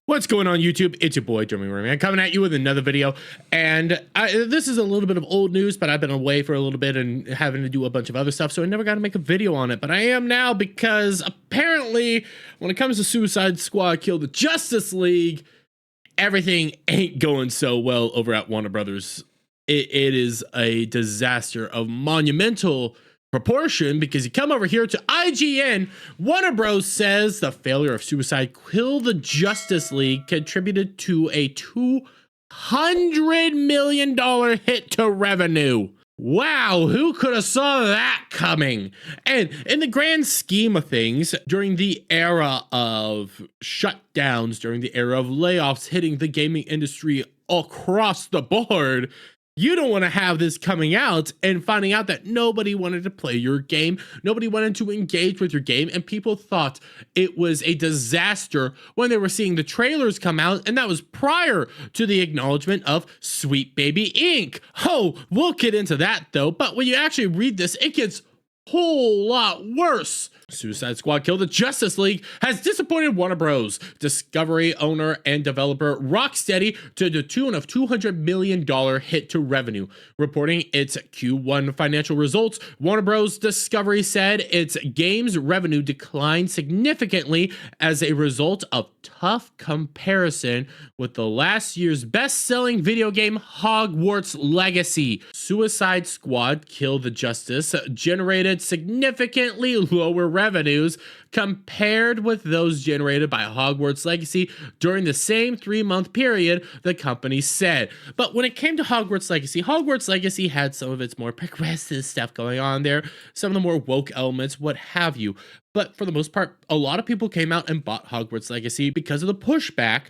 What's going on YouTube? It's your boy Dwindling coming at you with another video, and this is a little bit of old news, but I've been away for a little bit and having to do a bunch of other stuff, so I never got to make a video on it, but I am now because apparently when it comes to Suicide Squad Kill the Justice League, everything ain't going so well over at Warner Brothers. It is a disaster of monumental proportion, because you come over here to IGN, Warner Bros says the failure of Suicide Kill the Justice League contributed to a $200 million hit to revenue. Wow, who could have saw that coming? And in the grand scheme of things, during the era of shutdowns, during the era of layoffs hitting the gaming industry across the board, you don't want to have this coming out and finding out that nobody wanted to play your game, nobody wanted to engage with your game, and people thought it was a disaster when they were seeing the trailers come out, and that was prior to the acknowledgement of Sweet Baby Inc. Oh, we'll get into that though, but when you actually read this, it gets a whole lot worse. Suicide Squad Kill the Justice League has disappointed Warner Bros. Discovery owner and developer Rocksteady to the tune of $200 million hit to revenue. Reporting its Q1 financial results, Warner Bros. Discovery said its game's revenue declined significantly as a result of tough comparison with the last year's best-selling video game Hogwarts Legacy. Suicide Squad Kill the Justice generated significantly lower revenues compared with those generated by Hogwarts Legacy during the same 3-month period, the company said. But when it came to Hogwarts Legacy had some of its more progressive stuff going on there, some of the more woke elements, what have you. But for the most part, a lot of people came out and bought Hogwarts Legacy because of the pushback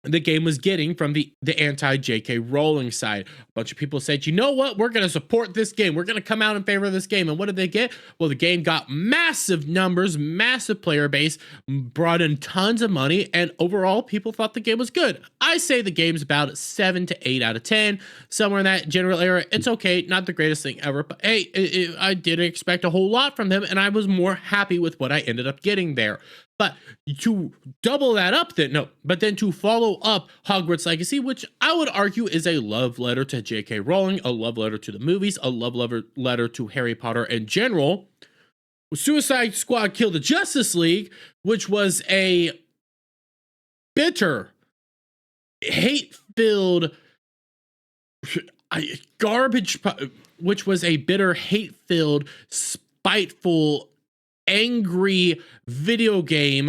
the game was getting from the anti-J.K. Rowling side. A bunch of people said, you know what, we're going to support this game. We're going to come out in favor of this game. And what did they get? Well, the game got massive numbers, massive player base, brought in tons of money, and overall, people thought the game was good. I say the game's about 7 to 8 out of 10, somewhere in that general area. It's okay, not the greatest thing ever, but hey, I didn't expect a whole lot from them, and I was more happy with what I ended up getting there. But to double that up then to follow up Hogwarts Legacy, which I would argue is a love letter to J.K. Rowling, a love letter to the movies, a love letter to Harry Potter in general, Suicide Squad Kill the Justice League, which was a bitter, hate-filled garbage, which was a bitter, hate-filled, spiteful, angry video game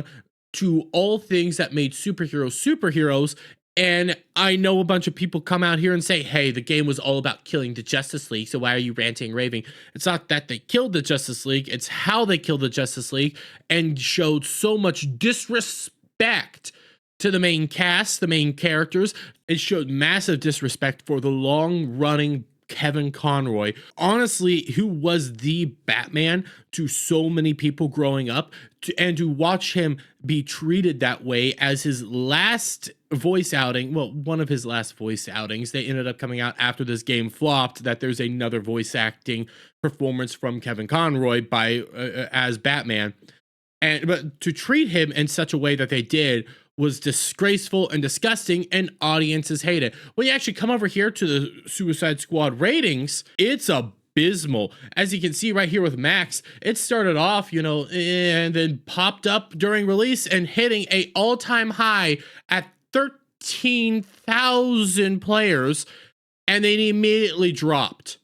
to all things that made superheroes. And I know a bunch of people come out here and say, hey, the game was all about killing the Justice League, so why are you ranting and raving? It's not that they killed the Justice League, it's how they killed the Justice League and showed so much disrespect to the main cast, the main characters. It showed massive disrespect for the long-running Kevin Conroy, honestly, who was the Batman to so many people growing up, and to watch him be treated that way as his last voice outing, well, one of his last voice outings. They ended up coming out after this game flopped that there's another voice acting performance from Kevin Conroy by as Batman, but to treat him in such a way that they did was disgraceful and disgusting, and audiences hate it. When you actually come over here to the Suicide Squad ratings, it's abysmal. As you can see right here with Max, it started off, and then popped up during release and hitting a all-time high at 13,000 players, and then immediately dropped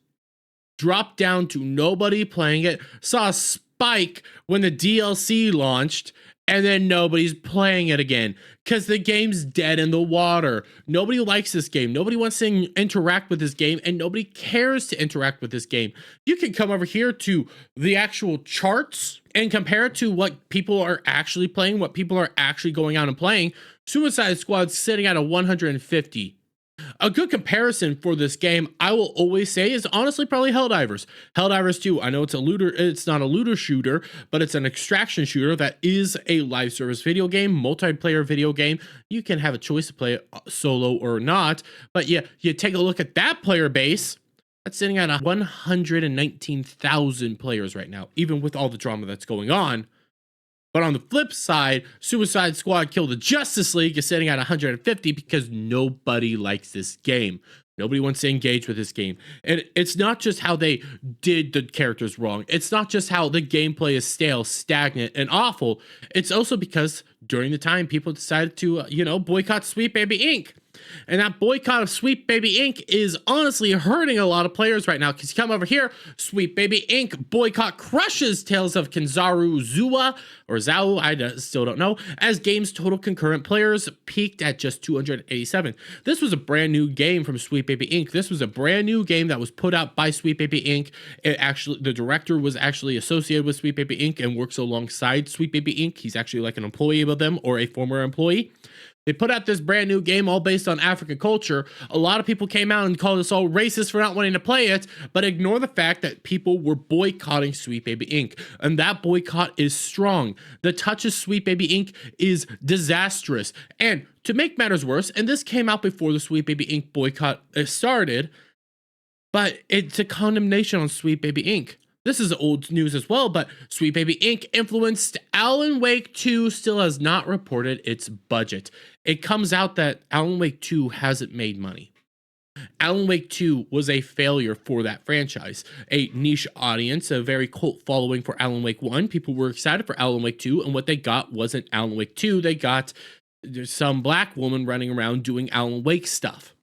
down to nobody playing it. Saw a spike when the DLC launched, and then nobody's playing it again because the game's dead in the water. Nobody likes this game. Nobody wants to interact with this game, and nobody cares to interact with this game. You can come over here to the actual charts and compare it to what people are actually playing, what people are actually going out and playing. Suicide Squad's sitting at a 150. A good comparison for this game, I will always say, is honestly probably Helldivers. Helldivers 2, I know it's not a looter shooter, but it's an extraction shooter that is a live service video game, multiplayer video game. You can have a choice to play it solo or not, but yeah, you take a look at that player base, that's sitting at 119,000 players right now, even with all the drama that's going on. But on the flip side, Suicide Squad Kill the Justice League is sitting at 150 because nobody likes this game. Nobody wants to engage with this game. And it's not just how they did the characters wrong. It's not just how the gameplay is stale, stagnant, and awful. It's also because during the time people decided to, boycott Sweet Baby Inc. And that boycott of Sweet Baby Inc. is honestly hurting a lot of players right now. Because you come over here, Sweet Baby Inc. boycott crushes Tales of Kanzaru Zua, or Zao, I still don't know, as game's total concurrent players peaked at just 287. This was a brand new game from Sweet Baby Inc. This was a brand new game that was put out by Sweet Baby Inc. The director was actually associated with Sweet Baby Inc. and works alongside Sweet Baby Inc. He's actually like an employee of them or a former employee. They put out this brand new game all based on African culture. A lot of people came out and called us all racist for not wanting to play it, but ignore the fact that people were boycotting Sweet Baby Inc. And that boycott is strong. The touch of Sweet Baby Inc. is disastrous. And to make matters worse, and this came out before the Sweet Baby Inc. boycott started, but it's a condemnation on Sweet Baby Inc. This is old news as well, but Sweet Baby Inc. influenced Alan Wake 2 still has not reported its budget. It comes out that Alan Wake 2 hasn't made money. Alan Wake 2 was a failure for that franchise. A niche audience, a very cult following for Alan Wake 1. People were excited for Alan Wake 2, and what they got wasn't Alan Wake 2. They got some black woman running around doing Alan Wake stuff.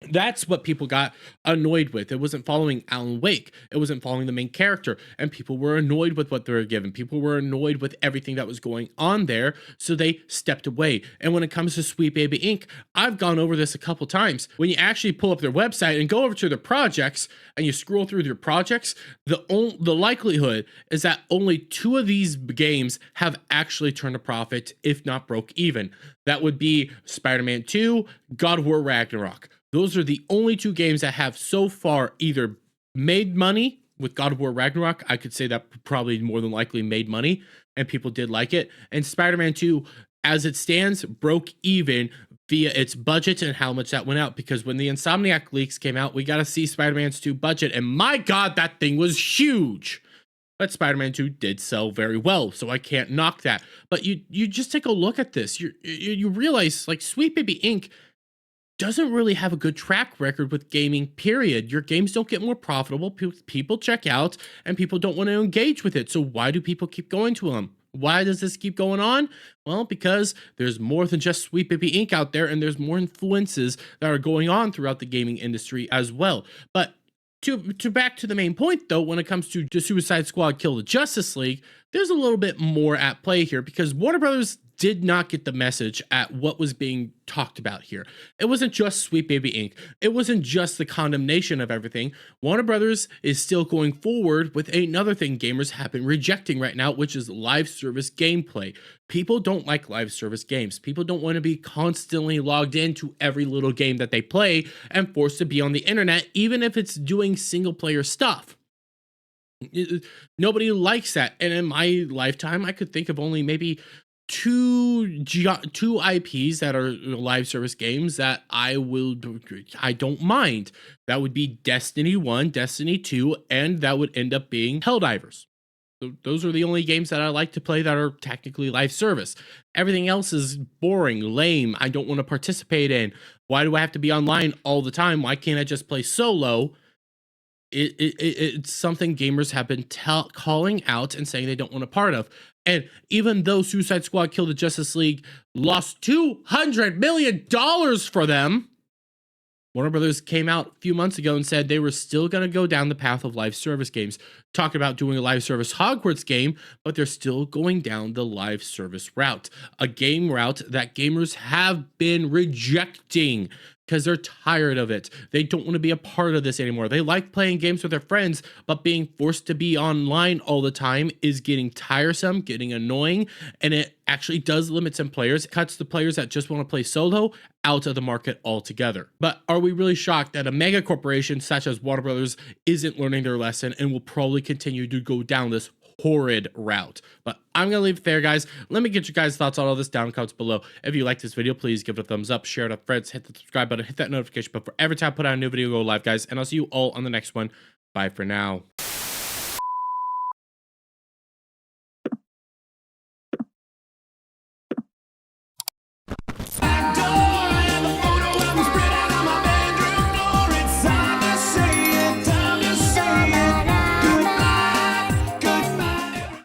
That's what people got annoyed with. It wasn't following Alan Wake. It wasn't following the main character. And people were annoyed with what they were given. People were annoyed with everything that was going on there. So they stepped away. And when it comes to Sweet Baby Inc., I've gone over this a couple times. When you actually pull up their website and go over to their projects and you scroll through their projects, the likelihood is that only 2 of these games have actually turned a profit, if not broke even. That would be Spider-Man 2, God of War Ragnarok. Those are the only 2 games that have so far either made money. With God of War Ragnarok, I could say that probably more than likely made money and people did like it. And Spider-Man 2, as it stands, broke even via its budget and how much that went out. Because when the Insomniac leaks came out, we got to see Spider-Man 2 budget. And my God, that thing was huge. But Spider-Man 2 did sell very well, so I can't knock that. But you just take a look at this. You realize, like, Sweet Baby Inc. doesn't really have a good track record with gaming, period. Your games don't get more profitable. People check out, and people don't want to engage with it. So why do people keep going to them? Why does this keep going on? Well, because there's more than just Sweet Baby Inc. out there, and there's more influences that are going on throughout the gaming industry as well. But to back to the main point, though, when it comes to Suicide Squad Kill the Justice League, there's a little bit more at play here because Warner Brothers did not get the message at what was being talked about here. It wasn't just Sweet Baby Inc. It wasn't just the condemnation of everything. Warner Brothers is still going forward with another thing gamers have been rejecting right now, which is live service gameplay. People don't like live service games. People don't want to be constantly logged into every little game that they play and forced to be on the internet, even if it's doing single player stuff. Nobody likes that. And in my lifetime, I could think of only maybe two IPs that are live service games that I don't mind. That would be Destiny 1, Destiny 2, and that would end up being Helldivers. So those are the only games that I like to play that are technically live service. Everything else is boring, lame. I don't want to participate in. Why do I have to be online all the time? Why can't I just play solo? It's something gamers have been calling out and saying they don't want a part of. And even though Suicide Squad Kill the Justice League lost $200 million for them, Warner Brothers came out a few months ago and said they were still going to go down the path of live service games. Talking about doing a live service Hogwarts game, but they're still going down the live service route. A game route that gamers have been rejecting because they're tired of it. They don't want to be a part of this anymore. They like playing games with their friends, but being forced to be online all the time is getting tiresome, getting annoying, and it actually does limit some players. It cuts the players that just want to play solo out of the market altogether. But are we really shocked that a mega corporation such as Warner Brothers isn't learning their lesson and will probably continue to go down this horrid route? But I'm gonna leave it there, guys. Let me get your guys' thoughts on all this down in the comments below. If you like this video, please give it a thumbs up, share it with friends, hit the subscribe button, hit that notification bell for every time I put out a new video go live, guys, and I'll see you all on the next one. Bye for now.